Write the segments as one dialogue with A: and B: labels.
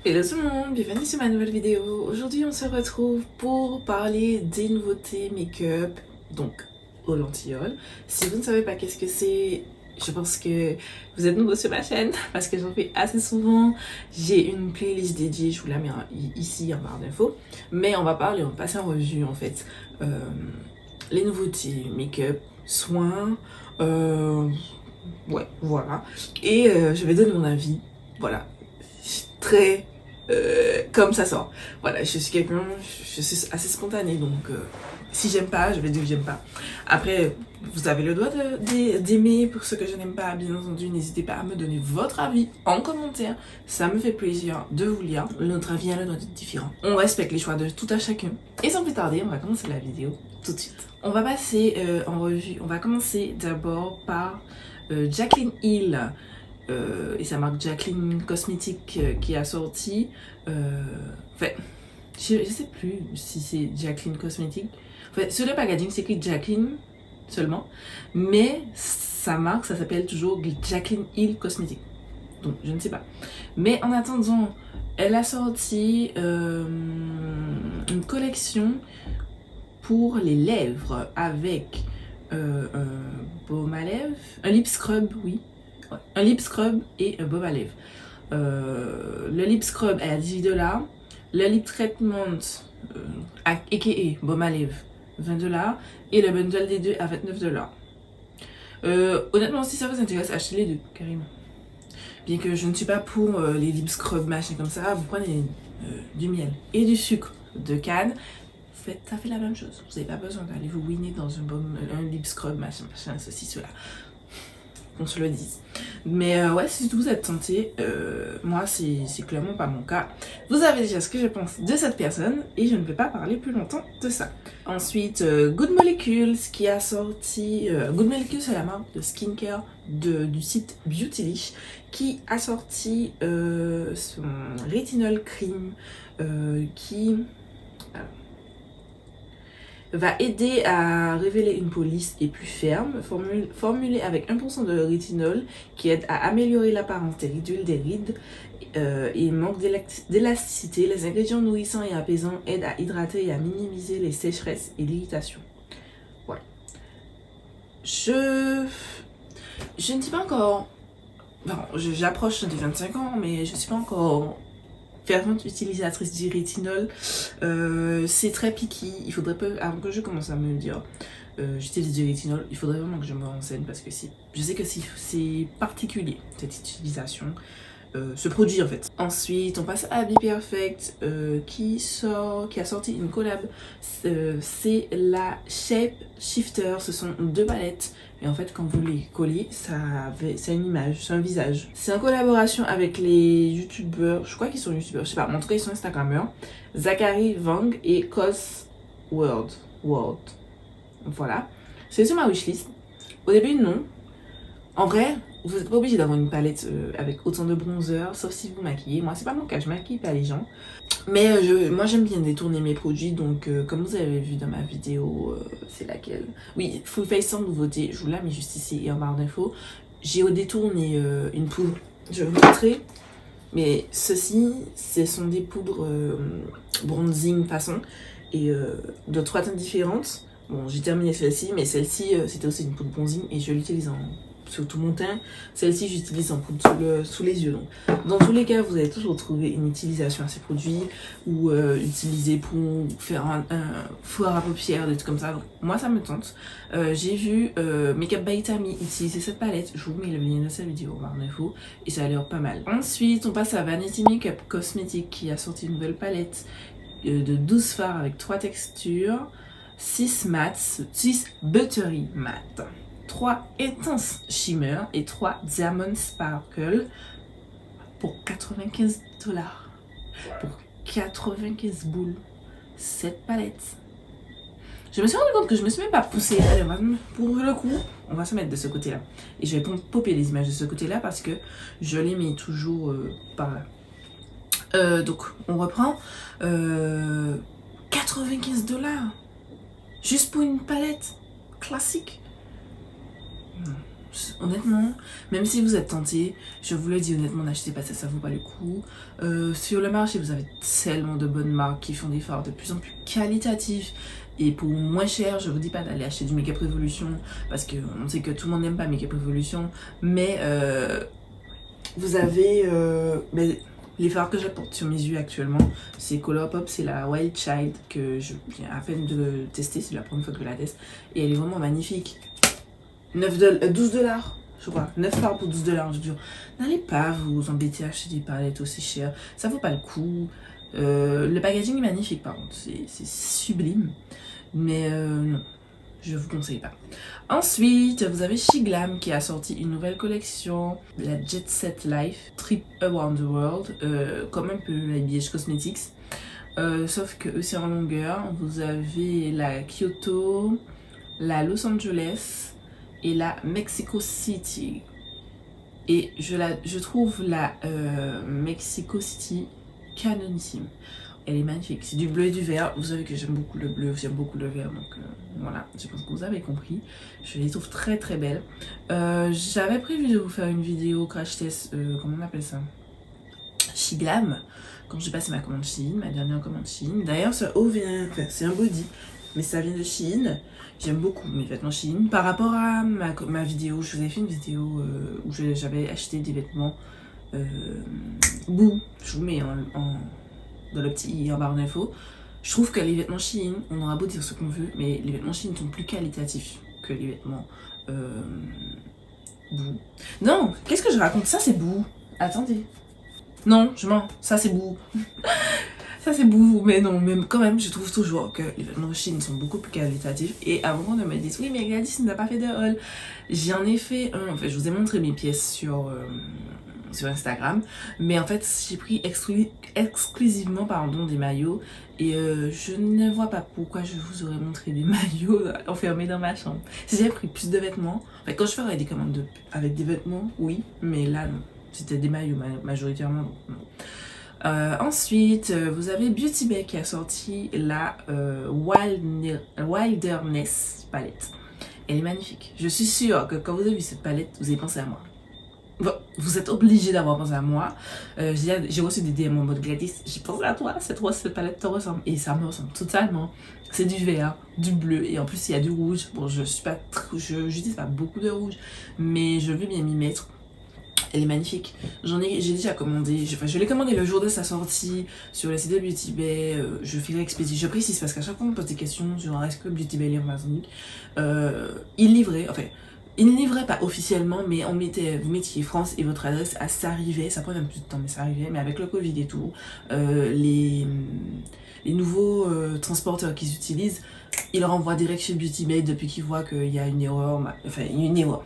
A: Hello tout le monde, bienvenue sur ma nouvelle vidéo. Aujourd'hui on se retrouve pour parler des nouveautés make-up, donc aux lentilles. Si vous ne savez pas qu'est-ce que c'est, je pense que vous êtes nouveau sur ma chaîne parce que j'en fais assez souvent. J'ai une playlist dédiée, je vous la mets ici en barre d'infos. Mais on va passer en revue en fait les nouveautés make-up, soins, ouais voilà. Et je vais donner mon avis, voilà, très comme ça sort. Voilà, je suis quelqu'un, je suis assez spontanée, donc si j'aime pas, je vais dire que j'aime pas. Après, vous avez le droit d'aimer pour ce que je n'aime pas, bien entendu. N'hésitez pas à me donner votre avis en commentaire, ça me fait plaisir de vous lire. Notre avis a le droit d'être différent. On respecte les choix de tout à chacun. Et sans plus tarder, on va commencer la vidéo tout de suite. On va passer en revue, on va commencer d'abord par Jaclyn Hill. Et sa marque Jaclyn Cosmetics qui a sorti enfin je sais plus si c'est Jaclyn Cosmetics, enfin sur le packaging c'est écrit Jaclyn seulement, mais sa marque ça s'appelle toujours Jaclyn Hill Cosmetics, donc je ne sais pas. Mais en attendant, elle a sorti une collection pour les lèvres avec un baume à lèvres, un lip scrub, oui. Ouais. Un lip scrub et un baume à lèvres. Le lip scrub est à 18$. Le lip treatment, aka baume à lèvres, 20$. Et le bundle des deux à 29$. Honnêtement, si ça vous intéresse, achetez les deux, carrément. Bien que je ne suis pas pour les lip scrub machin comme ça, vous prenez du miel et du sucre de canne. Ça fait la même chose. Vous n'avez pas besoin d'aller vous winner dans un lip scrub machin, ceci, cela. Qu'on se le dise. Mais ouais, si vous êtes tenté, moi c'est clairement pas mon cas. Vous avez déjà ce que je pense de cette personne et je ne vais pas parler plus longtemps de ça. Ensuite, Good Molecules qui a sorti... Good Molecules c'est la marque de skincare du site Beautylish qui a sorti son Retinol Cream qui... va aider à révéler une peau lisse et plus ferme, formulée avec 1% de rétinol qui aide à améliorer l'apparence des ridules des rides et manque d'élasticité. Les ingrédients nourrissants et apaisants aident à hydrater et à minimiser les sécheresses et l'irritation. Voilà. Je ne suis pas encore... Bon, j'approche des 25 ans, mais je ne suis pas encore fervente utilisatrice du rétinol. C'est très picky. Il faudrait pas, avant que je commence à me dire j'utilise du rétinol, il faudrait vraiment que je me renseigne parce que je sais que c'est particulier cette utilisation, ce produit en fait. Ensuite on passe à Be Perfect qui a sorti une collab. C'est la Shape Shifter. Ce sont deux palettes et en fait quand vous les collez c'est une image, c'est un visage. C'est en collaboration avec les youtubeurs, je crois qu'ils sont youtubeurs, je sais pas, mais en tout cas ils sont instagrammeurs, Zachary Vang et Cos World. Voilà, c'est sur ma wishlist. Au début non, en vrai vous n'êtes pas obligé d'avoir une palette avec autant de bronzer, sauf si vous maquillez. Moi c'est pas mon cas, je maquille pas les gens. Mais moi j'aime bien détourner mes produits, donc comme vous avez vu dans ma vidéo, c'est laquelle? Oui, Full Face sans nouveauté, je vous la mets juste ici et en barre d'infos. J'ai détourné une poudre, je vais vous montrer. Mais ceci, ce sont des poudres bronzing façon et de 3 teintes différentes. Bon, j'ai terminé celle-ci, mais celle-ci c'était aussi une poudre bronzing et je l'utilise sur tout mon teint. Celle-ci j'utilise en poudre sous les yeux. Donc dans tous les cas vous allez toujours trouver une utilisation à ces produits ou utiliser pour faire un foulard à paupières, des trucs comme ça. Donc moi ça me tente. J'ai vu Makeup by Tammy utiliser cette palette, je vous mets le lien de sa vidéo en barre d'infos et ça a l'air pas mal. Ensuite on passe à Vanity Makeup Cosmetics qui a sorti une nouvelle palette de 12 fards avec 3 textures, 6 mattes, 6 buttery matte, 3 intense shimmer et 3 diamond sparkle pour 95$. Pour 95 boules, cette palette. Je me suis rendu compte que je me suis même pas poussée. Allez, pour le coup, on va se mettre de ce côté-là. Et je vais popper les images de ce côté-là parce que je les mets toujours par là. Donc, on reprend. 95$ juste pour une palette classique. honnêtement, même si vous êtes tenté, je vous le dis honnêtement, n'achetez pas ça, ça vaut pas le coup. Sur le marché, vous avez tellement de bonnes marques qui font des fards de plus en plus qualitatifs. Et pour moins cher, je vous dis pas d'aller acheter du Makeup Revolution, parce qu'on sait que tout le monde n'aime pas Makeup Revolution, mais vous avez les fards que j'apporte sur mes yeux actuellement, c'est Colourpop, c'est la Wild Child que je viens à peine de tester, c'est la première fois que je la teste, et elle est vraiment magnifique. 12 dollars, je crois, 9 fards pour 12 dollars, je dis, n'allez pas vous embêter à acheter des palettes aussi chères, ça vaut pas le coup. Le packaging est magnifique par contre, c'est sublime, mais non, je vous conseille pas. Ensuite, vous avez Shiglam qui a sorti une nouvelle collection, la Jet Set Life, Trip Around the World, comme un peu la BH Cosmetics, sauf que eux c'est en longueur. Vous avez la Kyoto, la Los Angeles et la Mexico City. Et je trouve la Mexico City canonissime. Elle est magnifique, c'est du bleu et du vert. Vous savez que j'aime beaucoup le bleu, j'aime beaucoup le vert, donc voilà, je pense que vous avez compris. Je les trouve très très belles. J'avais prévu de vous faire une vidéo crash test, comment on appelle ça, Shiglam, quand j'ai passé ma commande Shein, ma dernière commande Shein. D'ailleurs, ce haut vient, enfin c'est un body, mais ça vient de Shein. J'aime beaucoup mes vêtements Shein. Par rapport à ma vidéo, je vous ai fait une vidéo où j'avais acheté des vêtements Boo. Je vous mets dans le petit i en barre d'infos. Je trouve que les vêtements Shein, on aura beau dire ce qu'on veut, mais les vêtements Shein sont plus qualitatifs que les vêtements Boo. Non, qu'est-ce que je raconte? Ça c'est Boo. Attendez. Non, je mens. Ça c'est Boo. Ça c'est Boo, mais non, mais quand même, je trouve toujours que les vêtements Shein sont beaucoup plus qualitatifs. Et à un moment, on me dit, oui, mais Gladys n'a pas fait de haul. J'en ai fait un. En fait, je vous ai montré mes pièces sur Instagram, mais en fait j'ai pris exclusivement pardon, des maillots et je ne vois pas pourquoi je vous aurais montré des maillots enfermés dans ma chambre. Si j'avais pris plus de vêtements, en fait, quand je ferais des commandes avec des vêtements, oui, mais là non, c'était des maillots majoritairement, donc non. Ensuite, vous avez Beauty Bay qui a sorti la Wilderness palette. Elle est magnifique. Je suis sûre que quand vous avez vu cette palette, vous avez pensé à moi. Bon, vous êtes obligé d'avoir pensé à moi. J'ai reçu des DM en mode Gladys, j'ai pensé à toi, cette palette te ressemble. Et ça me ressemble totalement. C'est du vert, du bleu et en plus il y a du rouge. Bon, je n'utilise pas beaucoup de rouge, mais je veux bien m'y mettre. Elle est magnifique. J'ai déjà commandé, je l'ai commandé le jour de sa sortie sur le site de Beauty Bay. Je fais l'expédition, je précise parce qu'à chaque fois on me pose des questions sur est-ce que Beauty Bay est en Amazonique. Il livrait, enfin, il ne livrait pas officiellement, mais vous mettiez France et votre adresse, ça arrivait, ça prenait un peu de temps, mais ça arrivait. Mais avec le Covid et tout, les nouveaux transporteurs qu'ils utilisent, ils renvoient direct chez Beauty Bay depuis qu'ils voient qu'il y a une erreur, enfin une erreur.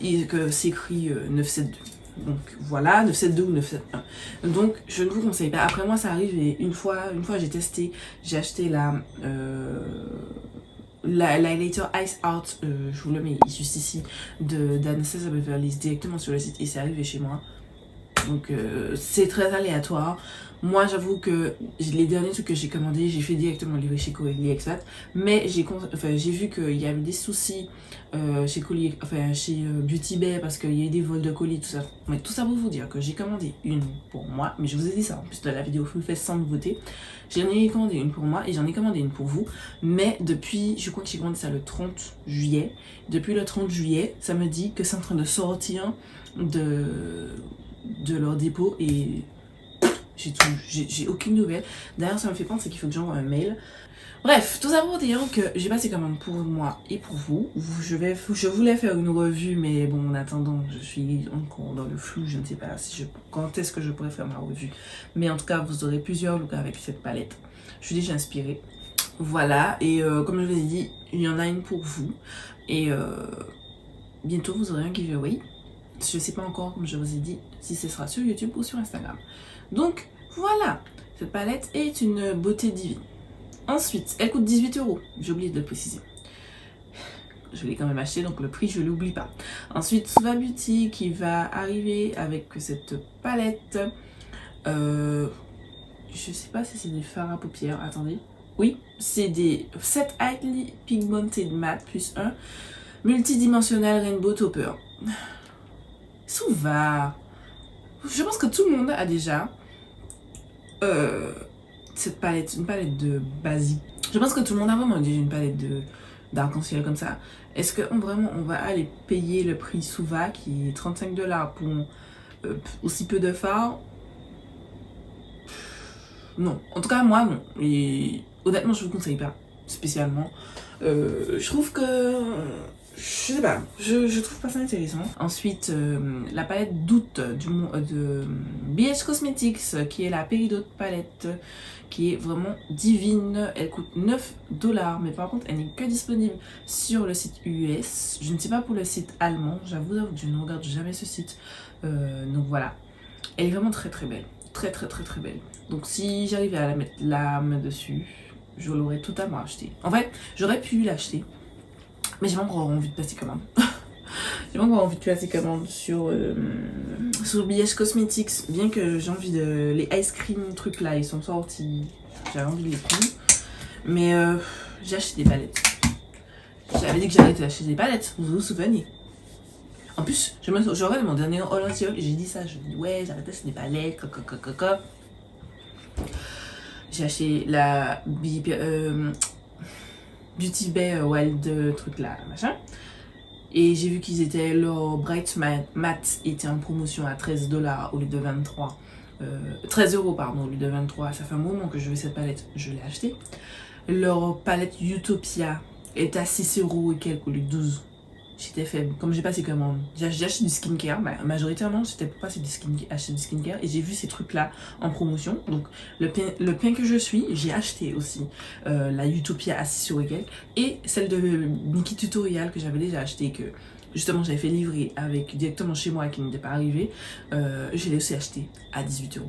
A: Et que c'est écrit 972. Donc voilà, 972 ou 971. Donc je ne vous conseille pas. Après moi ça arrive et une fois j'ai testé, j'ai acheté l'highlighter Ice Out, je vous le mets juste ici, d'Anastasia Beverly Hills directement sur le site et c'est arrivé chez moi. Donc c'est très aléatoire. Moi j'avoue que les derniers trucs que j'ai commandés, j'ai fait directement livrer chez Colis Expat. Mais j'ai vu qu'il y avait des soucis chez Beauty Bay parce qu'il y a eu des vols de colis, tout ça. Mais tout ça pour vous dire que j'ai commandé une pour moi. Mais je vous ai dit ça en plus de la vidéo Full Fest sans nouveauté. J'en ai commandé une pour moi et j'en ai commandé une pour vous. Mais depuis, je crois que j'ai commandé ça le 30 juillet. Depuis le 30 juillet, ça me dit que c'est en train de sortir de leur dépôt et j'ai aucune nouvelle. D'ailleurs ça me fait penser qu'il faut que j'envoie un mail. Bref, tout ça pour dire que j'ai passé commande pour moi et pour vous. Je voulais faire une revue, mais bon, en attendant, je suis encore dans le flou. Je ne sais pas quand est-ce que je pourrais faire ma revue. Mais en tout cas, vous aurez plusieurs looks avec cette palette. Je suis déjà inspirée. Voilà, et comme je vous ai dit, il y en a une pour vous. Et bientôt, vous aurez un giveaway. Je ne sais pas encore, comme je vous ai dit, si ce sera sur YouTube ou sur Instagram. Donc, voilà. Cette palette est une beauté divine. Ensuite, elle coûte 18 €. J'ai oublié de le préciser. Je l'ai quand même acheté, donc le prix, je ne l'oublie pas. Ensuite, Suva Beauty qui va arriver avec cette palette. Je sais pas si c'est des fards à paupières. Attendez. Oui, c'est des 7 Highly Pigmented Matte plus 1. Multidimensional Rainbow Topper. Souva. Je pense que tout le monde a déjà cette palette, une palette de basique. Je pense que tout le monde a vraiment déjà une palette d'arc-en-ciel comme ça. Est-ce que vraiment on va aller payer le prix Souva qui est 35$ pour aussi peu de fard? Non. En tout cas, moi, non. Et honnêtement, je vous conseille pas spécialement. Je trouve que... Je sais pas, je trouve pas ça intéressant. Ensuite, la palette d'août de BH Cosmetics, qui est la Peridot palette, qui est vraiment divine. Elle coûte 9$, mais par contre, elle n'est que disponible sur le site US. Je ne sais pas pour le site allemand, j'avoue que je ne regarde jamais ce site. Donc voilà, elle est vraiment très très belle. Très belle. Donc si j'arrivais à mettre la main dessus, je l'aurais totalement acheté. En fait, j'aurais pu l'acheter. Mais j'ai pas encore envie de passer commande. J'ai pas encore envie de passer commande sur BH Cosmetics. Bien que j'ai envie de... Les ice cream trucs là, ils sont sortis. J'avais envie de les prendre. Mais j'ai acheté des palettes. J'avais dit que j'arrêtais d'acheter des palettes. Vous vous souvenez? En plus, je regarde mon dernier haul anti-haul. J'ai dit ça. Je dis ouais, j'arrête d'acheter des palettes. J'ai acheté la... Beauty Bay Wild truc là, machin. Et j'ai vu qu'ils étaient, leur Bright Matte était en promotion à 13$ au lieu de 23. 13€ pardon, au lieu de 23. Ça fait un moment que je veux cette palette, je l'ai achetée. Leur palette Utopia est à 6€ et quelques au lieu de 12. J'étais faible, comme j'ai passé commande. J'ai acheté du skincare, majoritairement c'était pour passer acheter du skincare et j'ai vu ces trucs là en promotion. Donc le pain que je suis, j'ai acheté aussi la Utopia à 6€ et quelques, et celle de Nikki Tutorial que j'avais déjà acheté, que justement j'avais fait livrer avec directement chez moi et qui n'était pas arrivé. Je l'ai aussi acheté à 18€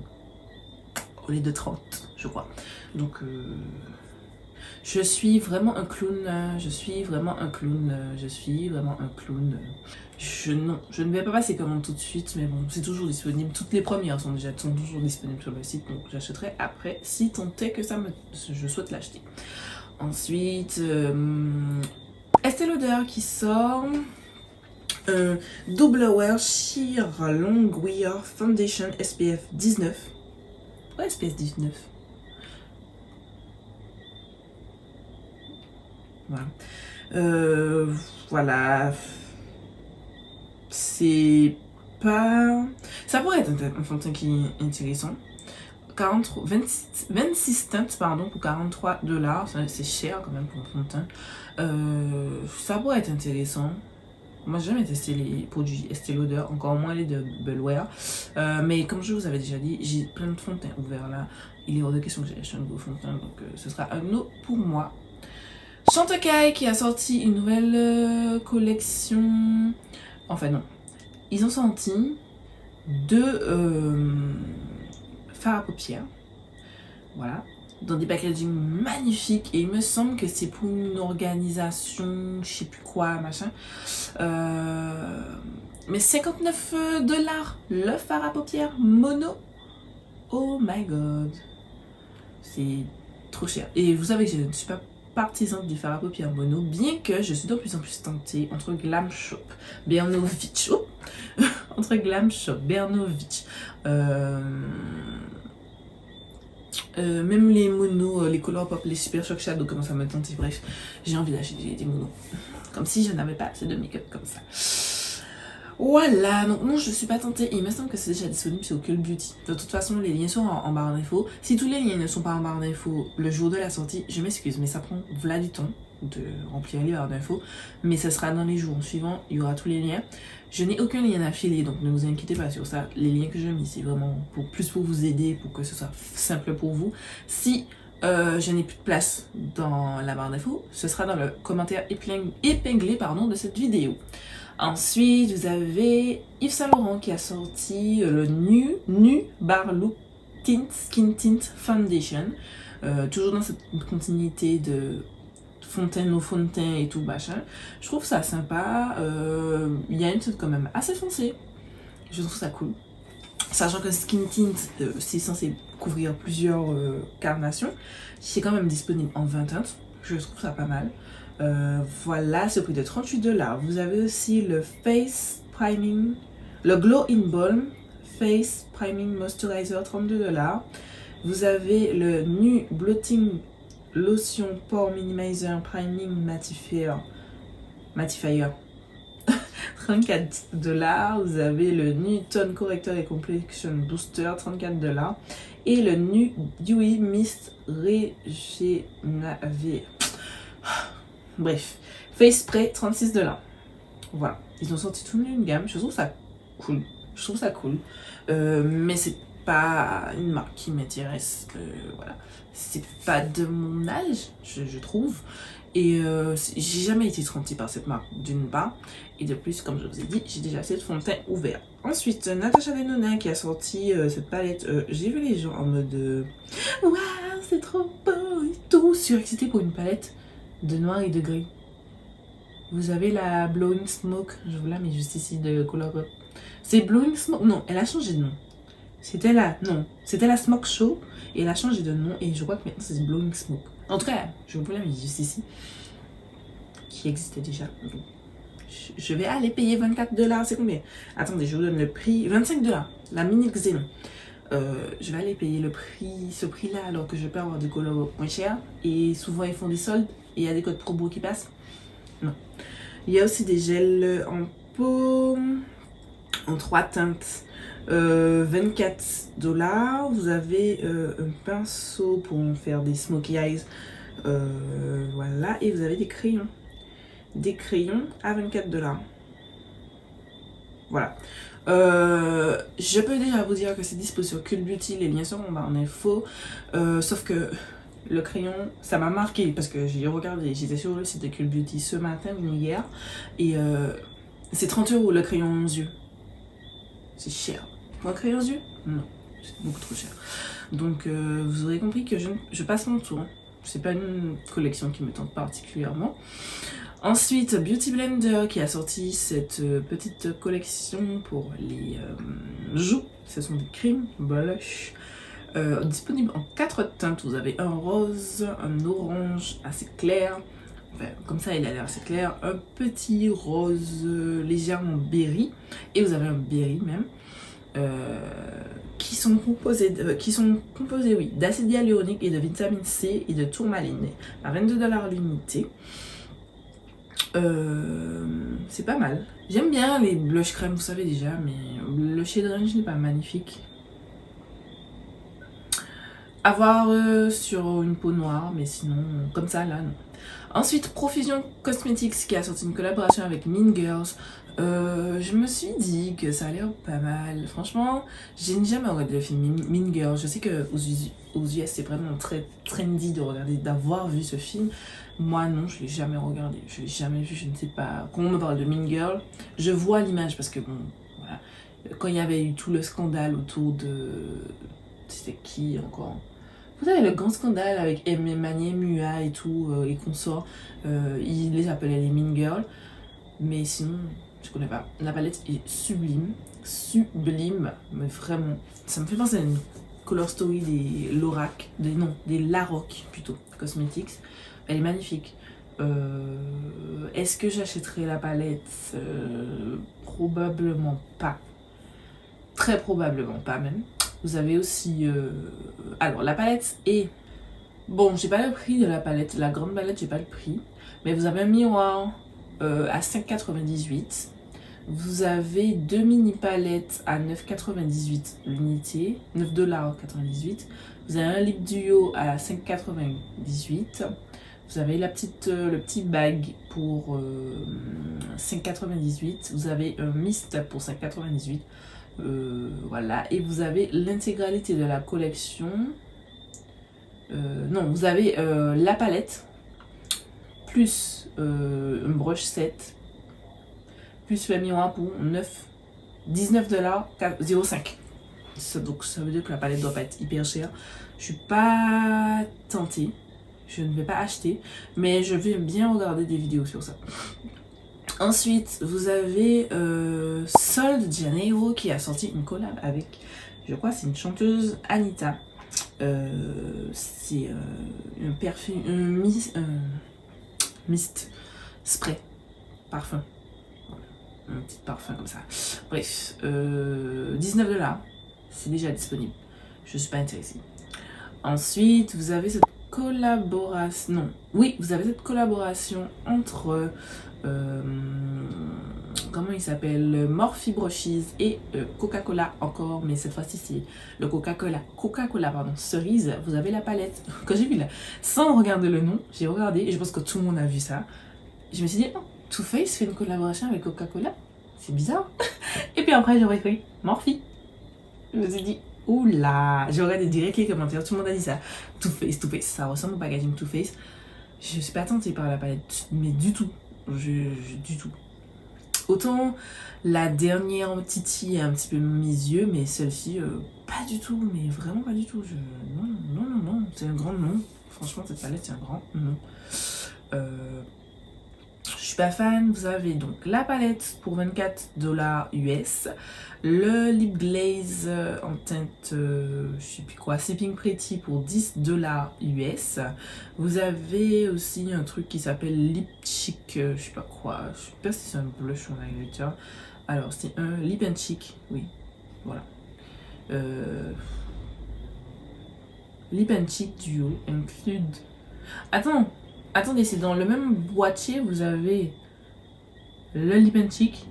A: au lieu de 30, je crois. Donc je suis vraiment un clown, je suis vraiment un clown. Je ne vais pas passer commande tout de suite, mais bon, c'est toujours disponible. Toutes les premières sont toujours disponibles sur le site, donc j'achèterai après si tant est que je souhaite l'acheter. Ensuite, Estée Lauder qui sort Double Wear Sheer Long Wear Foundation SPF 19. Pourquoi SPF 19? Voilà. C'est pas... Ça pourrait être un fond de teint qui est intéressant. 26 teintes pardon, pour 43$. C'est cher quand même pour un fond de teint. Ça pourrait être intéressant. Moi j'ai jamais testé les produits Estée Lauder, encore moins les de Double Wear. Mais comme je vous avais déjà dit, j'ai plein de fonds de teint ouverts là. Il est hors de question que j'ai acheté un nouveau fond de teint, donc ce sera un no pour moi. Chantecaille qui a sorti une nouvelle collection. Enfin non, ils ont sorti deux fards à paupières. Voilà, dans des packaging magnifiques. Et il me semble que c'est pour une organisation, je sais plus quoi, machin. Mais 59$ le fard à paupières mono. Oh my god. C'est trop cher. Et vous savez que je ne suis pas partisane des fards à paupières mono, bien que je suis de plus en plus tentée entre Glam Shop Bernovitch, entre Glam Shop Bernovitch, même les monos, les Color Pop, les Super Shock Shadow commencent à me tenter. Bref, j'ai envie d'acheter des monos, comme si je n'avais pas assez de make-up comme ça. Voilà, donc non, je suis pas tentée. Il me semble que c'est déjà disponible sur Cult Beauty. De toute façon, les liens sont en barre d'infos. Si tous les liens ne sont pas en barre d'infos le jour de la sortie, je m'excuse, mais ça prend voilà du temps de remplir les barres d'infos. Mais ça sera dans les jours suivants, il y aura tous les liens. Je n'ai aucun lien affilié, donc ne vous inquiétez pas sur ça. Les liens que je mets, c'est vraiment plus pour vous aider, pour que ce soit simple pour vous. Si je n'ai plus de place dans la barre d'infos, ce sera dans le commentaire épinglé de cette vidéo. Ensuite, vous avez Yves Saint Laurent qui a sorti le Nu Bar Look Skin Tint Foundation. Toujours dans cette continuité de fontaine au fond de teint et tout machin. Je trouve ça sympa. Il y a une teinte quand même assez foncée. Je trouve ça cool. Sachant que Skin Tint, c'est censé couvrir plusieurs carnations. C'est quand même disponible en 20 teintes. Je trouve ça pas mal. Voilà, c'est au prix de 38$. Vous avez aussi le Face Priming, le Glow In Balm Face Priming Moisturizer, 32$. Vous avez le Nu Blotting Lotion Pore Minimizer Priming Mattifier, 34$. Vous avez le Nu Tone Corrector et Complexion Booster, 34$. Et le Nu Dewy Mist Régénavé. Bref, Face Spray, 36$. Voilà, ils ont sorti toute une gamme. Je trouve ça cool. Mais c'est pas une marque qui m'intéresse. Voilà, c'est pas de mon âge, je trouve. Et j'ai jamais été tentée par cette marque, d'une part. Et de plus, comme je vous ai dit, j'ai déjà assez de fond de teint ouvert. Ensuite, Natasha Denona qui a sorti cette palette. J'ai vu les gens en mode waouh, c'est trop beau et tout, surexcité pour une palette de noir et de gris. Vous avez la Blowing Smoke, je vous la mets juste ici de Colourpop. C'est Blowing Smoke, non, elle a changé de nom. C'était la Smoke Show et elle a changé de nom et je crois que maintenant c'est Blowing Smoke. En tout cas, je vous la mets juste ici, qui existait déjà. Donc, je vais aller payer 24$, c'est combien? Attendez, je vous donne le prix, 25$, la mini Xenon. Je vais aller payer ce prix-là alors que je peux avoir des couleurs moins chers. Et souvent ils font des soldes et il y a des codes promo qui passent. Non. Il y a aussi des gels en peau en 3 teintes. 24$. Vous avez un pinceau pour faire des smokey eyes. Voilà. Et vous avez des crayons. Des crayons à 24$. Voilà. Je peux déjà vous dire que c'est dispo sur Cult Beauty, les liens seront en info. Sauf que le crayon, ça m'a marqué parce que j'ai regardé, j'étais sur le site de Cult Beauty ce matin, hier, et c'est 30€ le crayon aux yeux. C'est cher. Pour un crayon aux yeux? Non, c'est beaucoup trop cher. Donc vous aurez compris que je passe mon tour. C'est pas une collection qui me tente particulièrement. Ensuite, Beauty Blender qui a sorti cette petite collection pour les joues. Ce sont des creams, blush, disponibles en 4 teintes. Vous avez un rose, un orange assez clair, enfin, comme ça il a l'air assez clair, un petit rose légèrement berry, et vous avez un berry même, qui sont composés oui, d'acide hyaluronique et de vitamine C et de tourmaline à 22$ l'unité. C'est pas mal. J'aime bien les blush crème, vous savez déjà, mais le shade range n'est pas magnifique. À voir sur une peau noire, mais sinon, comme ça, là, non. Ensuite, Profusion Cosmetics qui a sorti une collaboration avec Mean Girls. Je me suis dit que ça allait pas mal. Franchement, j'ai jamais regardé le film Mean Girls. Je sais qu'aux US, c'est vraiment très trendy de regarder, d'avoir vu ce film. Moi, non, je l'ai jamais regardé. Je l'ai jamais vu, je ne sais pas. Quand on me parle de Mean Girl, je vois l'image parce que, bon, voilà. Quand il y avait eu tout le scandale autour de... C'était qui encore? Vous savez, le grand scandale avec Emmanuel Mua et tout, et consorts, ils les appelaient les Mean Girls. Mais sinon, je connais pas. La palette est sublime, mais vraiment. Ça me fait penser à une color story des Lorac, des Laroc plutôt, Cosmetics. Elle est magnifique. Est-ce que j'achèterai la palette? Probablement pas. Très probablement pas même. Vous avez aussi... Alors, la palette est... Bon, j'ai pas le prix de la palette. La grande palette, j'ai pas le prix. Mais vous avez un miroir à 5,98. Vous avez 2 mini palettes à 9,98 l'unité. 9,98 $. Vous avez un lip duo à 5,98. Vous avez le petit bag pour 5,98. Vous avez un mist pour 5,98. Voilà, et vous avez l'intégralité de la collection. Non, vous avez la palette plus un brush set plus le miroir pour 19,05 $. Donc ça veut dire que la palette doit pas être hyper chère. Je suis pas tentée, je ne vais pas acheter, mais je vais bien regarder des vidéos sur ça. Ensuite, vous avez Sol de Janeiro qui a sorti une collab avec, je crois, c'est une chanteuse, Anitta. C'est un Mist spray parfum. Un petit parfum comme ça. Bref, 19 $. C'est déjà disponible. Je suis pas intéressée. Ensuite, vous avez cette collaboration. Non, oui, vous avez cette collaboration entre. Comment il s'appelle, Morphibre Cheese et Coca-Cola encore, mais cette fois-ci c'est le Coca-Cola pardon, cerise. Vous avez la palette. Quand j'ai vu là, sans regarder le nom, j'ai regardé et je pense que tout le monde a vu ça. Je me suis dit, oh, Too Faced fait une collaboration avec Coca-Cola, c'est bizarre. Et puis après j'aurais écrit Morphy. Je me suis dit, oula, j'ai regardé direct les commentaires, tout le monde a dit ça. Too Faced, ça ressemble au packaging Too Faced. Je suis pas tentée par la palette, mais du tout. Du tout. Autant la dernière titille un petit peu mes yeux, mais celle-ci, pas du tout, mais vraiment pas du tout. Non, c'est un grand non. Franchement, cette palette, c'est un grand non. Je suis pas fan. Vous avez donc la palette pour 24 $ US, le lip glaze en teinte, je sais plus quoi, Sleeping Pretty pour 10 $ US. Vous avez aussi un truc qui s'appelle Lip Chic, je sais pas quoi, je sais pas si c'est un blush ou un highlighter. Alors c'est un Lip and Chic, oui, voilà. Lip and Cheek Duo include. Attendez, c'est dans le même boîtier, vous avez le Lip and Cheek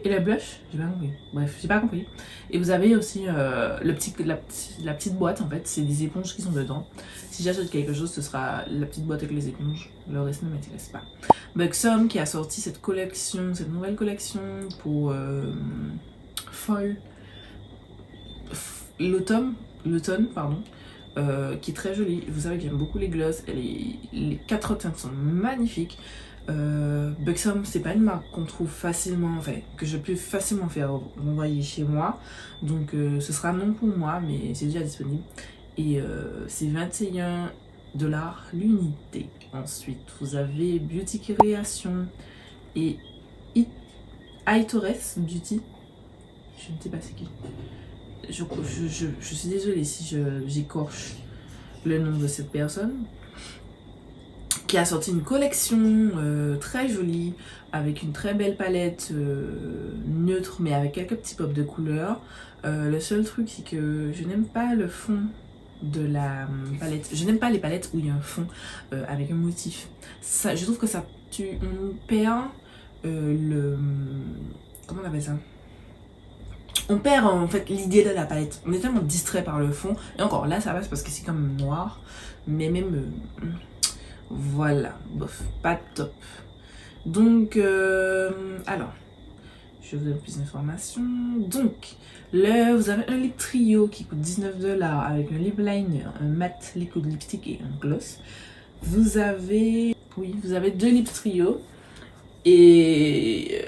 A: et le blush. J'ai pas compris. Bref, j'ai pas compris. Et vous avez aussi la petite boîte en fait, c'est des éponges qui sont dedans. Si j'achète quelque chose, ce sera la petite boîte avec les éponges. Le reste ne m'intéresse pas. Buxom qui a sorti cette collection, cette nouvelle collection pour fall. L'automne, pardon, qui est très jolie. Vous savez que j'aime beaucoup les gloss. Les 4 teintes sont magnifiques. Buxom, c'est pas une marque qu'on trouve facilement, enfin, que je peux facilement faire renvoyer chez moi. Donc, ce sera non pour moi, mais c'est déjà disponible. Et c'est 21 $ l'unité. Ensuite, vous avez Beauty Création et Aitores Beauty. Je ne sais pas c'est qui. Je suis désolée si j'écorche le nom de cette personne, qui a sorti une collection très jolie avec une très belle palette neutre mais avec quelques petits pops de couleurs. Le seul truc c'est que je n'aime pas le fond de la palette. Je n'aime pas les palettes où il y a un fond avec un motif. Ça, je trouve que ça on perd le... Comment on appelle ça? On perd en fait l'idée de la palette. On est tellement distrait par le fond. Et encore là ça passe parce que c'est comme noir. Mais même... voilà. Bof. Pas top. Donc... alors. Je vous donne plus d'informations. Donc... vous avez un lip trio qui coûte 19 $ avec un lip liner, un matte liquid lipstick et un gloss. Vous avez... oui, vous avez 2 lip trio. Et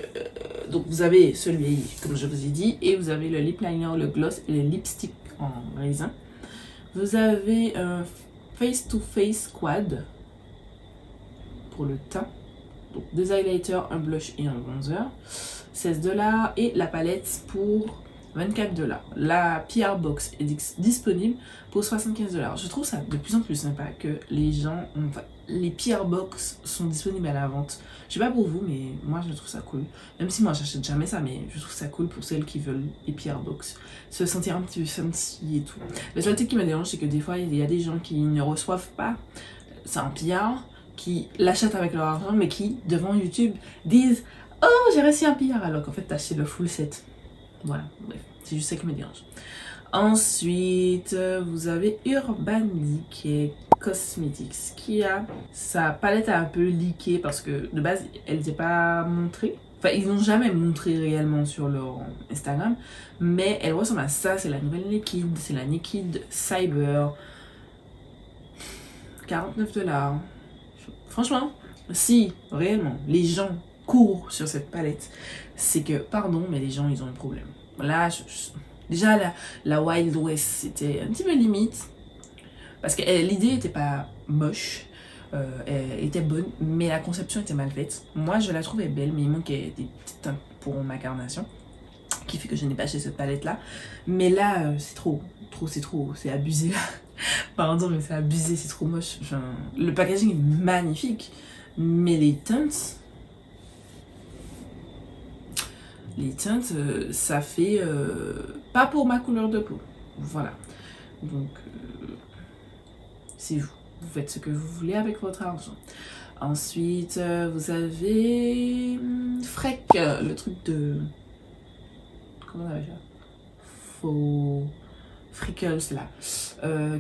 A: donc vous avez celui, comme je vous ai dit, et vous avez le lip liner, le gloss et le lipstick en raisin. Vous avez un face to face quad pour le teint. Donc 2 highlighters, un blush et un bronzer. 16 $. Et la palette pour 24 $. La PR Box est disponible pour 75 $. Je trouve ça de plus en plus sympa que les gens ont... les PR Box sont disponibles à la vente. Je sais pas pour vous, mais moi je trouve ça cool. Même si moi j'achète jamais ça, mais je trouve ça cool pour celles qui veulent les PR Box. Se sentir un petit peu fancy et tout. Le seul truc qui me dérange, c'est que des fois il y a des gens qui ne reçoivent pas, c'est un PR, qui l'achètent avec leur argent, mais qui, devant YouTube, disent « Oh, j'ai reçu un PR !» alors qu'en fait t'as acheté le full set. Voilà, bref, c'est juste ça qui me dérange. Ensuite, vous avez Urban Decay Cosmetics qui a sa palette un peu leakée parce que de base elle n'était pas montrée. Enfin, ils n'ont jamais montré réellement sur leur Instagram, mais elle ressemble à ça. C'est la nouvelle Naked, c'est la Naked Cyber. 49 $. Franchement, si réellement les gens courent sur cette palette, c'est que, pardon, mais les gens ils ont un problème. Là, déjà la Wild West c'était un petit peu limite parce que l'idée était pas moche, elle était bonne, mais la conception était mal faite. Moi je la trouvais belle, mais il manquait des petites teintes pour ma carnation. qui fait que je n'ai pas acheté cette palette là. Mais là, c'est trop, c'est abusé là. Pardon, mais c'est abusé, c'est trop moche. Enfin, le packaging est magnifique, mais les teintes, ça fait pas pour ma couleur de peau. Voilà. Donc, c'est vous. Vous faites ce que vous voulez avec votre argent. Ensuite, vous avez Freck, le truc de... Comment on appelle ça? Faux... Freckles, là.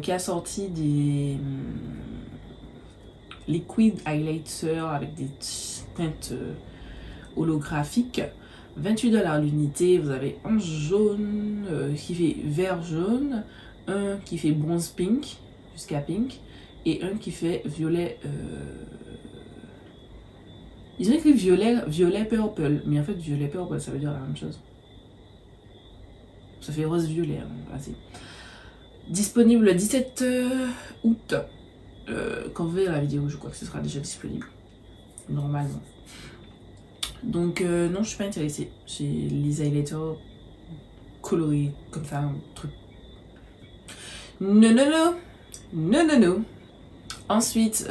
A: Qui a sorti des liquid highlighter avec des teintes holographiques. 28$ l'unité. Vous avez un jaune qui fait vert jaune, un qui fait bronze pink jusqu'à pink et un qui fait violet. Ils ont écrit violet purple, mais en fait violet purple ça veut dire la même chose. Ça fait rose violet. Hein, disponible le 17 août. Quand vous verrez la vidéo, je crois que ce sera déjà disponible. Normalement. Donc non, je suis pas intéressée. J'ai les highlighters colorés comme ça, un truc. Non. Ensuite,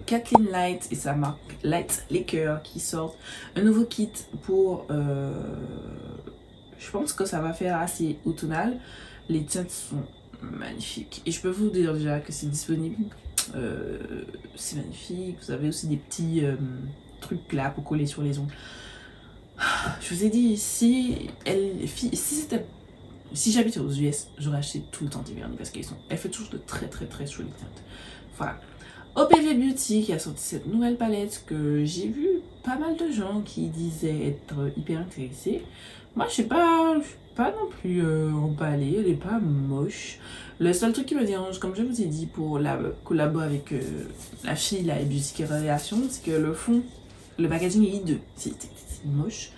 A: Kathleen Light et sa marque Light Liquor qui sortent un nouveau kit pour... je pense que ça va faire assez automnal. Les teintes sont magnifiques. Et je peux vous dire déjà que c'est disponible. C'est magnifique. Vous avez aussi des petits trucs là pour coller sur les ongles. Je vous ai dit, si j'habitais aux US, j'aurais acheté tout le temps des vernis parce qu'elle fait toujours de très jolies teintes. Voilà. OPV Beauty qui a sorti cette nouvelle palette que j'ai vu pas mal de gens qui disaient être hyper intéressés. Moi, je suis pas non plus emballée, elle est pas moche. Le seul truc qui me dérange, comme je vous ai dit, pour la collabo avec la fille là, et Beauty Création, c'est que le fond, le packaging est hideux. C'est moche.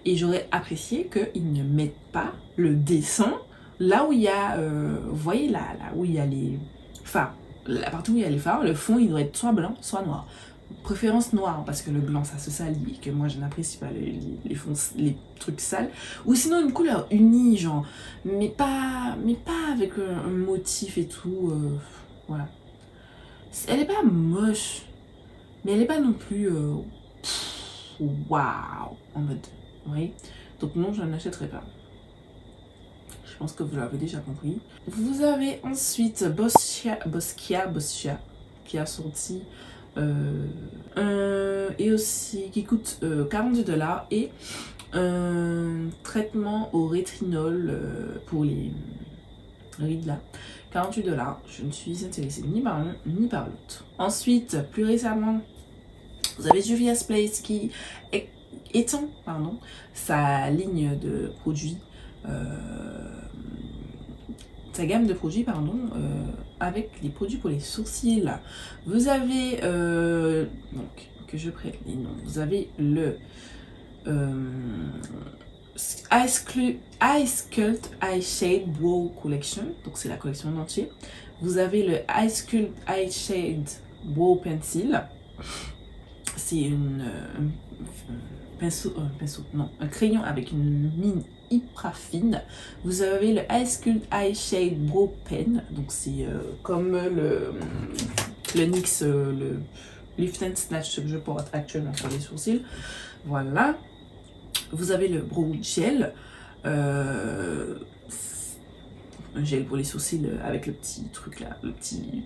A: Et j'aurais apprécié qu'ils ne mettent pas le dessin là où il y a, vous voyez là où il y a les phares. La partie où il y a les phares, le fond il doit être soit blanc, soit noir. Préférence noire parce que le blanc ça se salit et que moi je n'apprécie pas les trucs sales. Ou sinon une couleur unie, genre, mais pas avec un motif et tout. Voilà. Elle est pas moche, mais elle est pas non plus waouh en mode. Oui. Donc non, je n'achèterai pas. Je pense que vous l'avez déjà compris. Vous avez ensuite Boscia qui a sorti et aussi qui coûte 42$ et un traitement au rétinol pour les rides là. 48$. Je ne suis intéressée ni par l'un ni par l'autre. Ensuite, plus récemment, vous avez Juvia's Place qui étend sa ligne de produits, sa gamme de produits avec les produits pour les sourcils. Vous avez donc que je prenne les noms. Vous avez le Ice Cult Eye Shade Brow Collection, donc c'est la collection en entier. Vous avez le Ice Cult Eye Shade Brow Pencil. C'est un crayon avec une mine hyper fine. Vous avez le Ice Cult Eye Shade Brow Pen, donc c'est comme le NYX, le Lift and Snatch que je porte actuellement sur les sourcils. Voilà. Vous avez le Brow Gel, un gel pour les sourcils avec le petit truc là, le petit...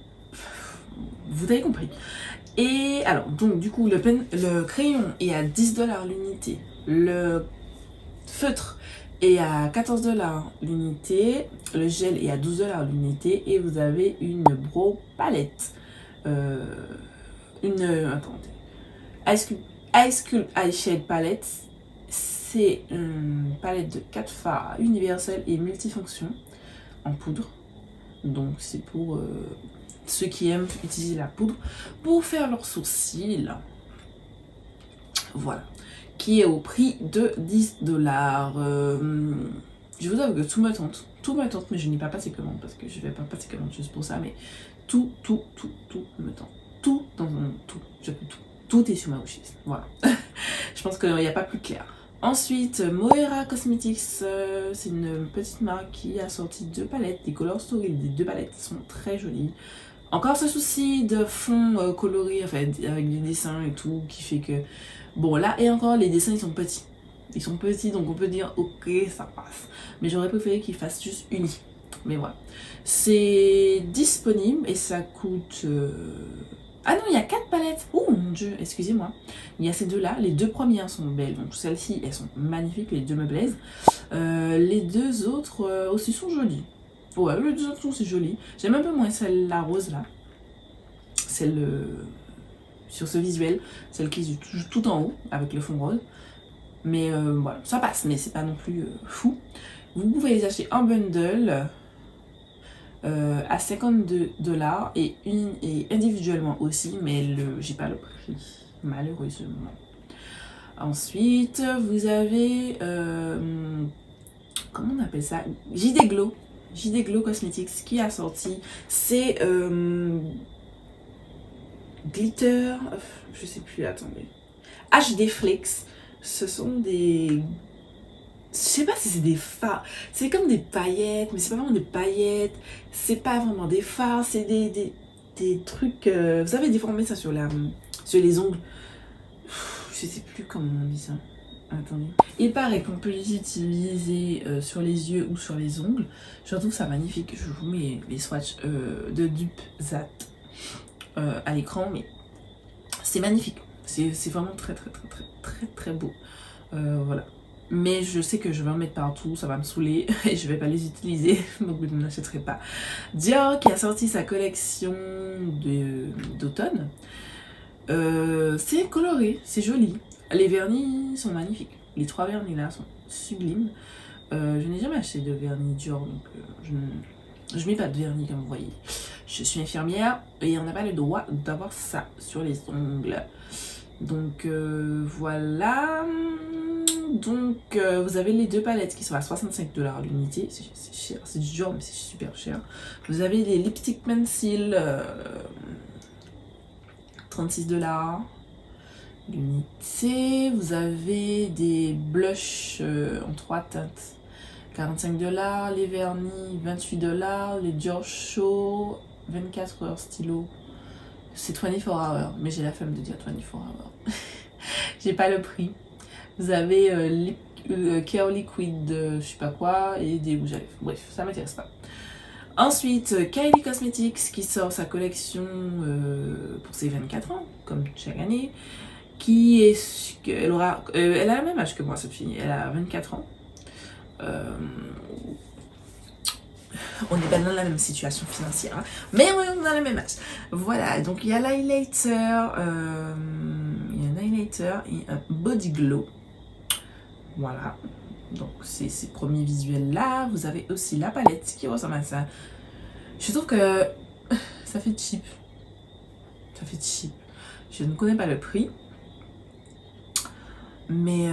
A: Vous avez compris. Et alors, donc du coup, le crayon est à 10$ l'unité. Le feutre est à 14$ l'unité. Le gel est à 12$ l'unité. Et vous avez une brow palette. Attendez. Ice Cult Eye Shade Palette. C'est une palette de 4 fards universels et multifonctions en poudre. Donc c'est pour... ceux qui aiment utiliser la poudre pour faire leurs sourcils. Voilà. Qui est au prix de 10$. Je vous avoue que tout me tente, mais je n'ai pas passé commande parce que je vais pas passer commande juste pour ça, mais tout me tente. Tout, je peux tout. Tout est sur ma wishlist. Voilà. Je pense qu'il n'y a pas plus clair. Ensuite, Moera Cosmetics, c'est une petite marque qui a sorti 2 palettes, des Color Story, les 2 palettes sont très jolies. Encore ce souci de fond coloré, enfin, avec des dessins et tout, qui fait que... Bon, là, et encore, les dessins, ils sont petits. Ils sont petits, donc on peut dire, ok, ça passe. Mais j'aurais préféré qu'ils fassent juste unis. Mais voilà. C'est disponible et ça coûte... Ah non, il y a 4 palettes. Oh mon dieu, excusez-moi. Il y a ces 2-là. Les 2 premières sont belles. Donc celles-ci, elles sont magnifiques. Les 2 me plaisent. Les 2 autres aussi sont jolies. Ouais, les 2 autres sont aussi jolies. J'aime un peu moins celle-là rose là. Celle sur ce visuel. Celle qui est tout en haut avec le fond rose. Mais voilà, ça passe. Mais c'est pas non plus fou. Vous pouvez les acheter en bundle. À 52$ et individuellement aussi, mais j'ai pas le prix, malheureusement. Ensuite, vous avez, comment on appelle ça, JD Glow Cosmetics qui a sorti, c'est glitter, je sais plus, attendez, HD Flakes, ce sont des... Je sais pas si c'est des fards, c'est comme des paillettes, mais c'est pas vraiment des paillettes, c'est pas vraiment des fards, c'est des trucs, vous savez, déformer ça sur les ongles. Je sais plus comment on dit ça. Attendez. Il paraît qu'on peut les utiliser sur les yeux ou sur les ongles. Je trouve ça magnifique. Je vous mets les swatchs de dupe Zat à l'écran, mais c'est magnifique. C'est vraiment très très très très très très beau. Voilà. Mais je sais que je vais en mettre partout, ça va me saouler et je vais pas les utiliser, donc je ne l'achèterai pas. Dior qui a sorti sa collection d'automne. C'est coloré, c'est joli. Les vernis sont magnifiques. Les 3 vernis là sont sublimes. Je n'ai jamais acheté de vernis Dior, donc je mets pas de vernis comme vous voyez. Je suis infirmière et on n'a pas le droit d'avoir ça sur les ongles. Donc voilà. Donc vous avez les 2 palettes qui sont à 65$ l'unité. C'est cher, c'est du Dior mais c'est super cher. Vous avez les lipstick pencil 36$ l'unité. Vous avez des blushs en 3 teintes 45$. Les vernis 28$. Les Dior Show 24 heures stylo. C'est 24 hours, mais j'ai la flemme de dire 24 hours. J'ai pas le prix. Vous avez Care Liquid, je sais pas quoi, et des rouges à lèvres. Bref, ça m'intéresse pas. Ensuite, Kylie Cosmetics qui sort sa collection pour ses 24 ans, comme chaque année. Elle a le même âge que moi, cette fille. Elle a 24 ans. On n'est pas dans la même situation financière, hein, mais on est dans le même âge. Voilà, donc il y a l'highlighter, et un body glow. Voilà, donc c'est ces premiers visuels là. Vous avez aussi la palette qui ressemble à ça. Je trouve que ça fait cheap. Ça fait cheap. Je ne connais pas le prix, mais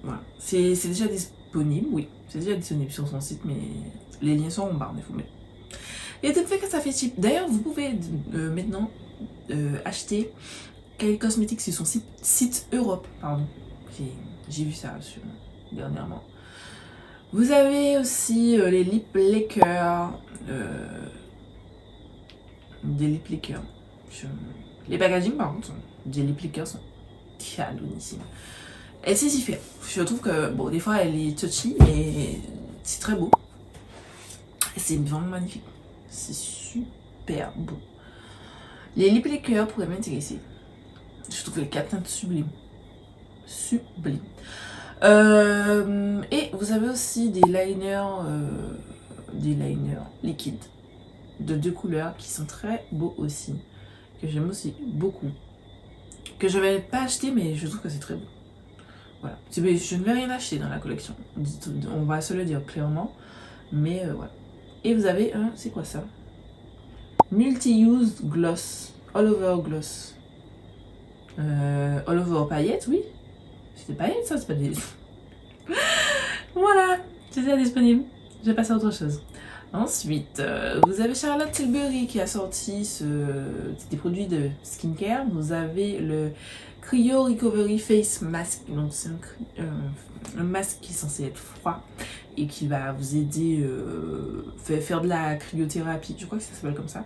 A: voilà, c'est déjà disponible, oui, c'est déjà disponible sur son site, mais les liens sont en barre d'infos. Et le fait que ça fait cheap. D'ailleurs, vous pouvez maintenant acheter Kylie Cosmetics sur son site Europe, pardon. J'ai vu ça dernièrement. Vous avez aussi les lip liqueurs, des lip liqueurs. Les packaging par contre, des lip liqueurs sont canonissimes. Elle sait s'y faire. Je trouve que, bon, des fois elle est touchy, mais c'est très beau. C'est vraiment magnifique. C'est super beau. Les lip liqueurs pourraient m'intéresser. Je trouve que les 4 teintes sublimes. Sublime. Et vous avez aussi des liners liquides de 2 couleurs qui sont très beaux aussi, que j'aime aussi beaucoup, que je vais pas acheter mais je trouve que c'est très beau. Voilà, je ne vais rien acheter dans la collection, on va se le dire clairement, mais voilà. Et vous avez un, c'est quoi ça, multi-use gloss, all over gloss, all over paillettes, oui. C'était paillettes ça, c'est pas des... Voilà, c'est déjà disponible. Je vais passer à autre chose. Ensuite, vous avez Charlotte Tilbury qui a sorti des produits de skincare. Vous avez le Cryo Recovery Face Mask. Donc c'est un masque qui est censé être froid et qui va vous aider faire de la cryothérapie. Je crois que ça s'appelle comme ça.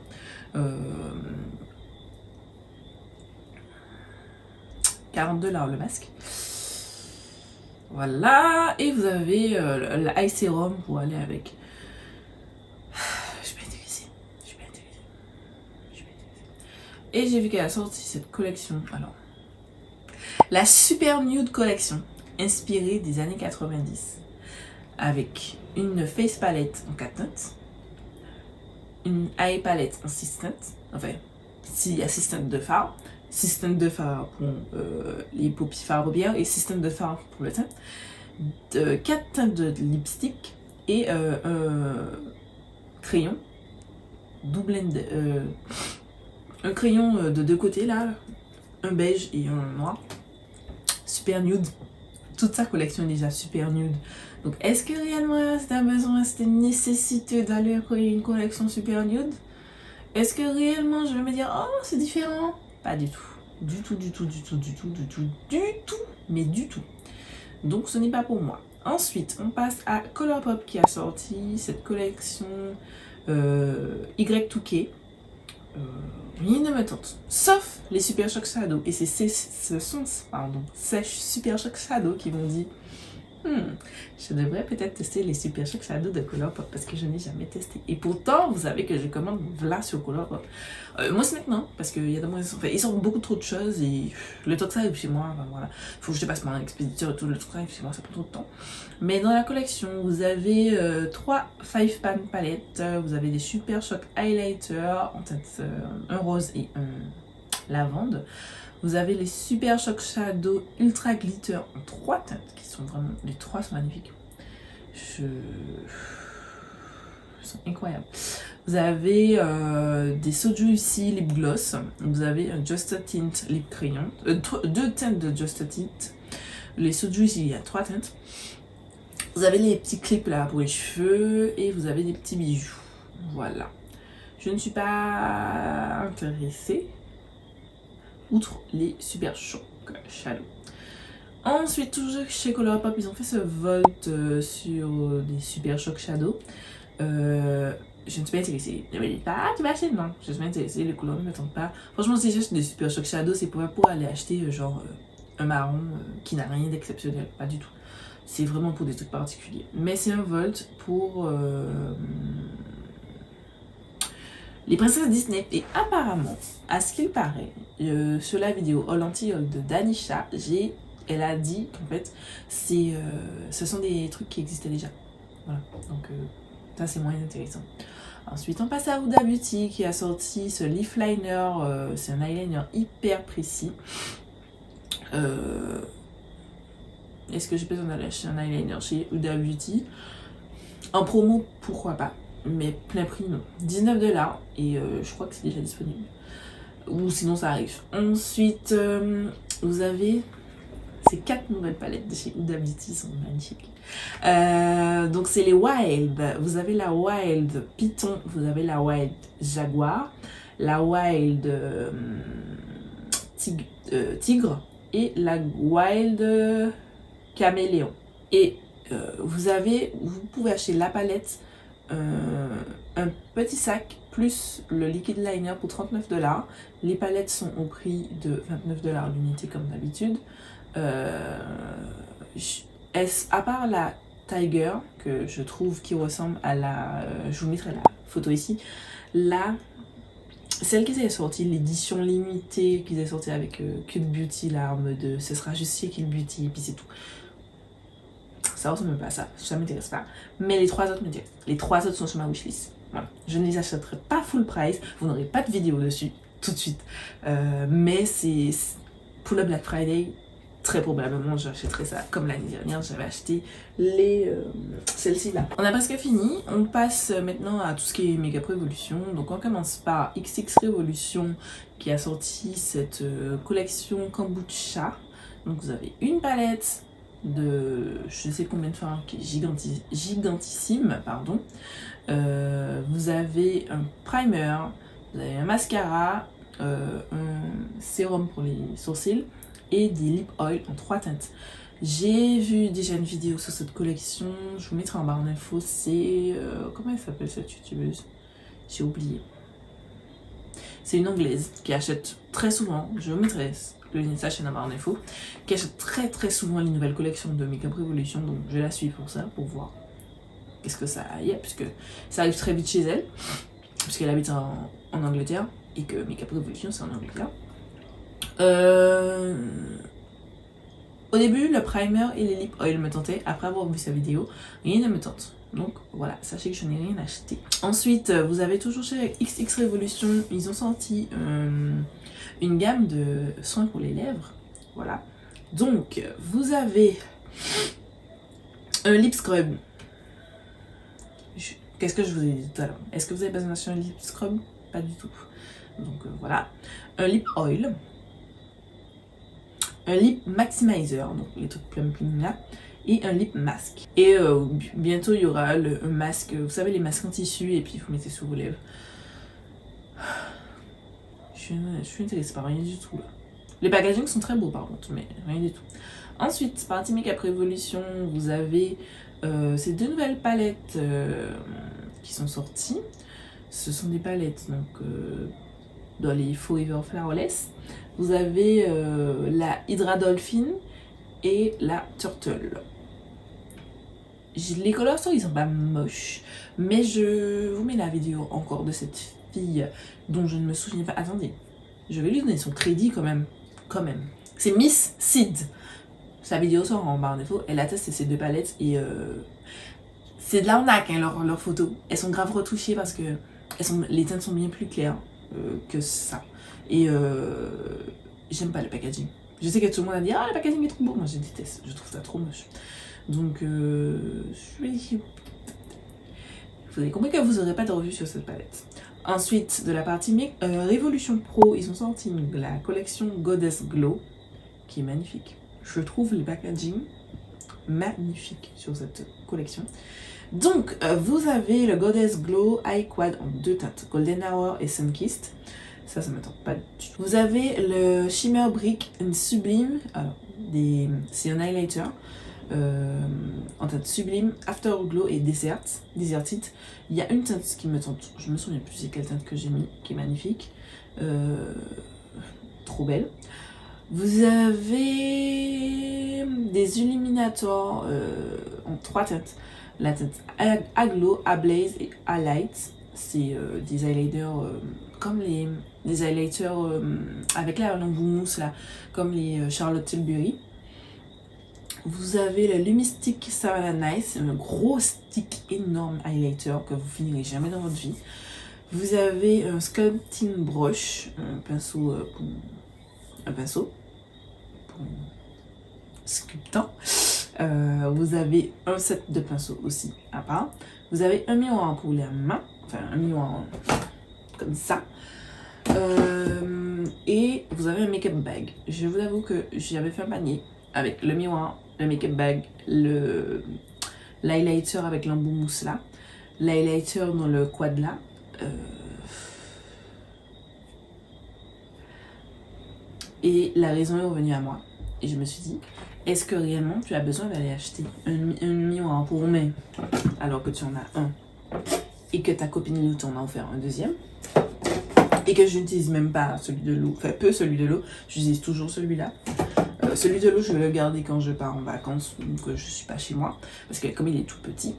A: 42 $ le masque. Voilà. Et vous avez l'eye sérum pour aller avec. Et j'ai vu qu'elle a sorti cette collection. Alors, la Super Nude Collection, inspirée des années 90, avec une face palette en 4 teintes, une eye palette en 6 teintes, enfin, 6 assistants de fard, 6 teintes de fard pour les paupières fards et 6 teintes de fard pour le teint, 4 teintes de lipstick et un crayon, double un crayon de deux côtés là, un beige et un noir, super nude. Toute sa collection est déjà super nude. Donc est-ce que réellement c'est un besoin, c'est une nécessité d'aller créer une collection super nude? Est-ce que réellement je vais me dire oh c'est différent? Pas du tout. Du tout, mais du tout. Donc ce n'est pas pour moi. Ensuite, on passe à Colourpop qui a sorti cette collection Y2K. Rien ne me tente, sauf les Super Shock Shadow. Et ce sont ces Super Shock Shadow qui m'ont dit je devrais peut-être tester les Super Shock Shadow de Colourpop parce que je n'ai jamais testé. Et pourtant, vous savez que je commande là sur Colourpop. Moi, c'est maintenant parce qu'il y a de moins. Enfin, ils sortent beaucoup trop de choses et le temps que ça arrive chez moi, ben voilà. Faut que je passe par un expéditeur et tout, le temps que ça arrive chez moi, ça prend trop de temps. Mais dans la collection, vous avez 3 5 pan palettes. Vous avez des Super Shock Highlighter en teinte un rose et un lavande. Vous avez les Super Shock Shadow Ultra Glitter en 3 teintes qui sont vraiment. Les 3 sont magnifiques. Ils sont incroyables. Vous avez des So Juicy Lip Gloss. Vous avez un Just a Tint Lip Crayon. 2 teintes de Just a Tint. Les So Juicy, il y a 3 teintes. Vous avez les petits clips là pour les cheveux. Et vous avez des petits bijoux. Voilà. Je ne suis pas intéressée. Outre les Super Shock Shadow. Ensuite, toujours chez Colourpop, ils ont fait ce vote sur des Super Shock Shadow. Je ne suis pas intéressée. Ne me dites pas, tu vas acheter? Non, je suis pas intéressée. Les couleurs ne me tentent pas. Franchement, si j'achète des Super Shock Shadow, c'est pour aller acheter genre un marron qui n'a rien d'exceptionnel. Pas du tout. C'est vraiment pour des trucs particuliers. Mais c'est un vote pour les princesses Disney. Et apparemment, à ce qu'il paraît, sur la vidéo All Anti-All de Danisha, elle a dit qu'en fait, ce sont des trucs qui existaient déjà. Voilà, donc ça c'est moins intéressant. Ensuite, on passe à Huda Beauty qui a sorti ce Leaf Liner. C'est un eyeliner hyper précis. Est-ce que j'ai besoin d'aller acheter un eyeliner chez Huda Beauty? En promo, pourquoi pas? Mais plein prix, non. 19 $. Et je crois que c'est déjà disponible. Ou sinon, ça arrive. Ensuite, vous avez ces 4 nouvelles palettes de chez Huda Beauty. Elles sont magnifiques. Donc, c'est les Wild. Vous avez la Wild Python. Vous avez la Wild Jaguar. La Wild Tigre. Et la Wild Caméléon. Et vous pouvez acheter la palette, un petit sac plus le liquid liner pour 39 $. Les palettes sont au prix de 29 $ l'unité comme d'habitude. À part la Tiger que je trouve qui ressemble à la, je vous mettrai la photo ici, celle qui est sortie, l'édition limitée qu'ils ont sortie avec Cute Beauty, l'arme de ce sera juste chez Cute Beauty et puis c'est tout. Ça ressemble pas à ça, ça m'intéresse pas. Mais les 3 autres m'intéressent. Les 3 autres sont sur ma wishlist. Voilà. Je ne les achèterai pas full price, vous n'aurez pas de vidéo dessus tout de suite. Mais c'est pour le Black Friday, très probablement j'achèterai ça comme l'année dernière, j'avais acheté celle-ci là. On a presque fini, on passe maintenant à tout ce qui est Makeup Revolution. Donc on commence par XX Revolution qui a sorti cette collection Kombucha. Donc vous avez une palette de je sais combien de fois, qui est gigantissime, pardon. Vous avez un primer, vous avez un mascara, un sérum pour les sourcils et des lip oil en 3 teintes. J'ai vu déjà une vidéo sur cette collection, je vous mettrai en barre d'infos, c'est... comment elle s'appelle cette youtubeuse? J'ai oublié. C'est une anglaise qui achète très souvent, je vous mettrai le lien de sa chaîne en barre d'infos, qui achète très souvent les nouvelles collections de Makeup Revolution, donc je la suis pour ça, pour voir qu'est-ce que ça y est, puisque ça arrive très vite chez elle, puisqu'elle habite en Angleterre, et que Makeup Revolution c'est en Angleterre. Au début, le primer et les lip oil me tentaient. Après avoir vu sa vidéo, rien ne me tente. Donc voilà, sachez que je n'ai rien acheté. Ensuite, vous avez toujours chez XX Revolution, ils ont sorti une gamme de soins pour les lèvres. Voilà. Donc, vous avez un lip scrub. Qu'est-ce que je vous ai dit tout à l'heure? Est-ce que vous avez besoin d'un lip scrub? Pas du tout. Donc voilà. Un lip oil. Un lip maximizer, donc les trucs plumping là, et un lip mask. Et bientôt il y aura un masque, vous savez les masques en tissu, et puis vous mettez sur vos lèvres. Je suis intéressée par rien du tout là. Les packagings sont très beaux par contre, mais rien du tout. Ensuite, partie Makeup Revolution, vous avez ces 2 nouvelles palettes qui sont sorties. Ce sont des palettes donc dans les Forever Flowerless. Vous avez la Hydra Dolphin et la Turtle. Les couleurs ils sont pas moches, mais je vous mets la vidéo encore de cette fille dont je ne me souviens pas. Attendez, je vais lui donner son crédit quand même. C'est Miss Sid. Sa vidéo sort en barre d'infos. Elle a testé ces 2 palettes et c'est de l'arnaque hein, leurs photos. Elles sont grave retouchées parce que les teintes sont bien plus claires que ça. Et j'aime pas le packaging. Je sais que tout le monde a dit ah le packaging est trop beau. Moi je déteste, je trouve ça trop moche. Donc vous avez compris que vous n'aurez pas de revue sur cette palette. Ensuite de la partie Revolution Pro, ils ont sorti la collection Goddess Glow qui est magnifique. Je trouve le packaging magnifique sur cette collection. Donc vous avez le Goddess Glow Eye Quad en 2 teintes, Golden Hour et Sunkissed. Ça me tente pas du tout. Vous avez le Shimmer Brick Sublime. Alors, c'est un highlighter en teinte Sublime, Afterglow et Deserted. Il y a une teinte qui me tente. Je me souviens plus c'est quelle teinte que j'ai mis, qui est magnifique. Trop belle. Vous avez des illuminators en 3 teintes. La teinte Aglow, Ablaze et Alight. C'est des highlighters comme les highlighters avec l'embout mousse là, comme les Charlotte Tilbury. Vous avez le Lumistick Savannah Nice, un gros stick énorme highlighter que vous finirez jamais dans votre vie. Vous avez un sculpting brush, un pinceau pour sculptant. Vous avez un set de pinceaux aussi à part. Vous avez un miroir pour les mains, enfin un miroir comme ça. Et vous avez un make-up bag. Je vous avoue que j'avais fait un panier avec le miroir, le make-up bag, l'highlighter avec l'embout mousse là, l'highlighter dans le quad là. Et la raison est revenue à moi. Et je me suis dit, est-ce que réellement tu as besoin d'aller acheter un miroir pour main alors que tu en as un et que ta copine Lou t'en a offert un deuxième et que je n'utilise même pas celui de Lou, enfin peu celui de Lou, j'utilise toujours celui-là. Celui de Lou, je vais le garder quand je pars en vacances ou que je suis pas chez moi parce que comme il est tout petit,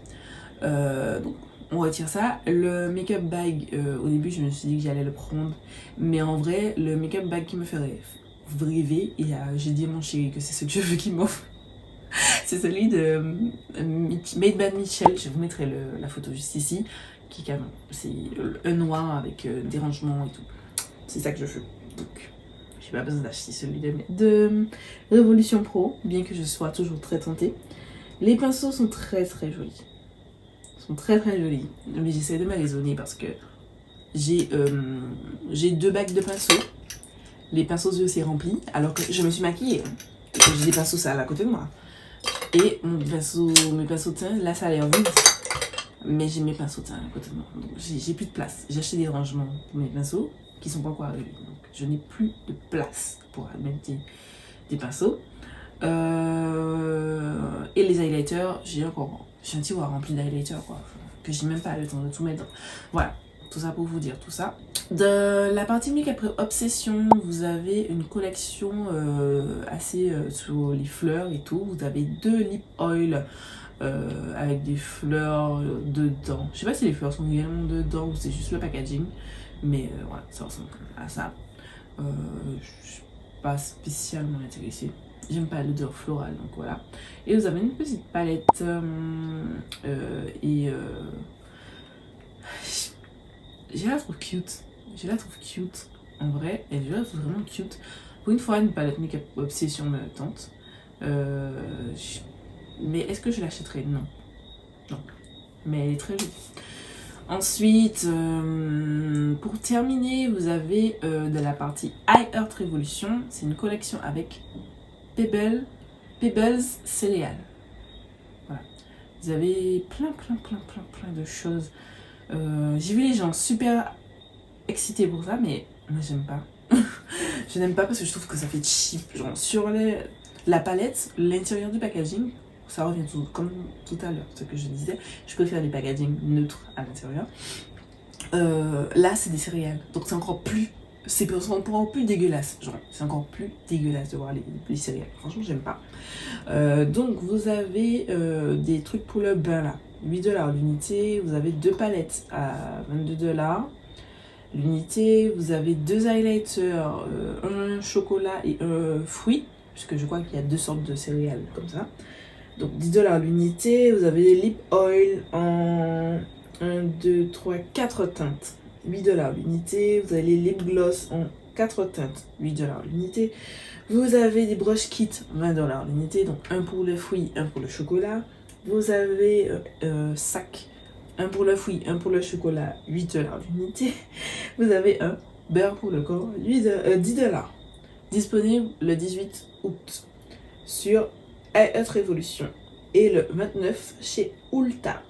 A: donc on retire ça. Le make-up bag, au début je me suis dit que j'allais le prendre, mais en vrai le make-up bag qui me ferait rêver, et j'ai dit à mon chéri que c'est ce que je veux qu'il m'offre. C'est celui de Made by Michel, je vous mettrai la photo juste ici, qui est canon. C'est un noir avec des rangements et tout. C'est ça que je veux. Donc j'ai pas besoin d'acheter celui de Revolution Pro, bien que je sois toujours très tentée. Les pinceaux sont très jolis. Ils sont très jolis. Mais j'essaie de me raisonner parce que j'ai 2 bacs de pinceaux. Les pinceaux aux yeux c'est rempli, alors que je me suis maquillée. J'ai des pinceaux sales à côté de moi. Et mes pinceaux de teint, là ça a l'air vide. Mais j'ai mes pinceaux de teint à côté de moi. Donc j'ai plus de place. J'ai acheté des rangements pour mes pinceaux qui sont pas encore arrivés. Donc je n'ai plus de place pour mettre des pinceaux. Et les highlighters, j'ai un tiroir rempli d'highlighters quoi. Que j'ai même pas le temps de tout mettre. Voilà. Tout ça pour vous dire tout ça. De la partie make-up obsession, vous avez une collection assez sur les fleurs et tout. Vous avez 2 lip oil avec des fleurs dedans. Je sais pas si les fleurs sont réellement dedans ou c'est juste le packaging. Mais voilà, ça ressemble à ça. Je suis pas spécialement intéressée. J'aime pas l'odeur florale, donc voilà. Et vous avez une petite palette je la trouve cute. Je la trouve cute. En vrai, je la trouve vraiment cute. Pour une fois, une palette make-up obsession me tente. Mais est-ce que je l'achèterai? Non. Non. Mais elle est très jolie. Ensuite, pour terminer, vous avez de la partie High Earth Revolution. C'est une collection avec Pebbles céréales. Voilà. Vous avez plein de choses. J'ai vu les gens super excités pour ça, mais moi j'aime pas. Je n'aime pas parce que je trouve que ça fait cheap. Genre sur la palette, l'intérieur du packaging, ça revient comme tout à l'heure, ce que je disais. Je préfère les packaging neutres à l'intérieur. Là, c'est des céréales, donc c'est encore plus. C'est encore plus dégueulasse. Genre, c'est encore plus dégueulasse de voir les céréales. Franchement, j'aime pas. Donc, vous avez des trucs pour le bain là. 8$ l'unité. Vous avez 2 palettes à 22$ l'unité. Vous avez 2 highlighters, un chocolat et un fruit. Puisque je crois qu'il y a 2 sortes de céréales comme ça. Donc 10$ l'unité. Vous avez des lip oil en 1, 2, 3, 4 teintes. 8$ l'unité. Vous avez les lip gloss en 4 teintes. 8$ l'unité. Vous avez des brush kits 20$ l'unité. Donc un pour le fruit, un pour le chocolat. Vous avez sac. Un pour le fruit, un pour le chocolat. 8$ l'unité. Vous avez un beurre pour le corps. 10$. Disponible le 18 août sur High Earth Revolution et le 29 chez Ulta.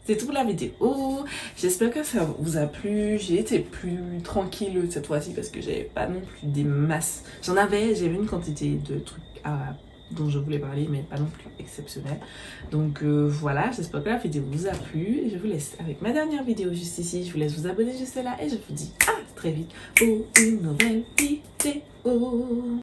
A: C'est tout pour la vidéo. J'espère que ça vous a plu. J'ai été plus tranquille cette fois-ci parce que j'avais pas non plus des masses. J'avais une quantité de trucs dont je voulais parler, mais pas non plus exceptionnel. Donc voilà, j'espère que la vidéo vous a plu. Et je vous laisse avec ma dernière vidéo juste ici. Je vous laisse vous abonner juste là et je vous dis à très vite pour une nouvelle vidéo.